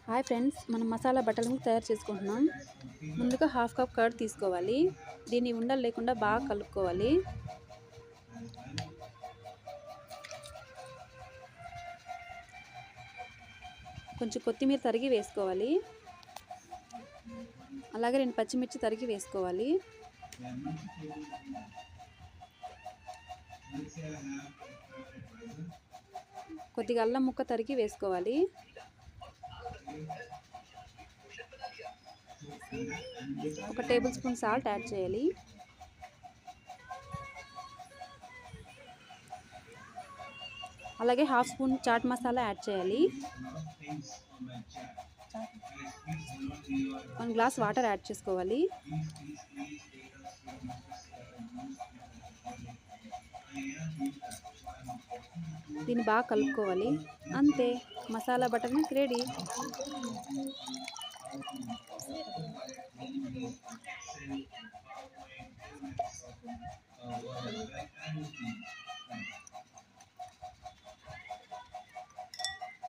Hi friends, మనం masala butter milk తయారు చేసుకుంటున్నాం. ముందుగా హాఫ్ కప్ కర్డ్ తీసుకోవాలి. దీన్ని ఉండలు లేకుండా బాగా కలుపుకోవాలి. కొంచెం కొత్తిమీర తరిగి వేసుకోవాలి. అలాగే 2 పచ్చిమిర్చి తరిగి వేసుకోవాలి. కొద్దిగా అల్లం ముక్క తరిగి వేసుకోవాలి. ఒక టేబుల్ స్పూన్ సాల్ట్ యాడ్ చేయాలి. అలాగే half spoon chaat masala add చేయాలి. 1 గ్లాస్ వాటర్ యాడ్ చేసుకోవాలి. దీన్ని బాగా కలుపుకోవాలి. అంతే, మసాలా బటర్ మిల్క్ రెడీ.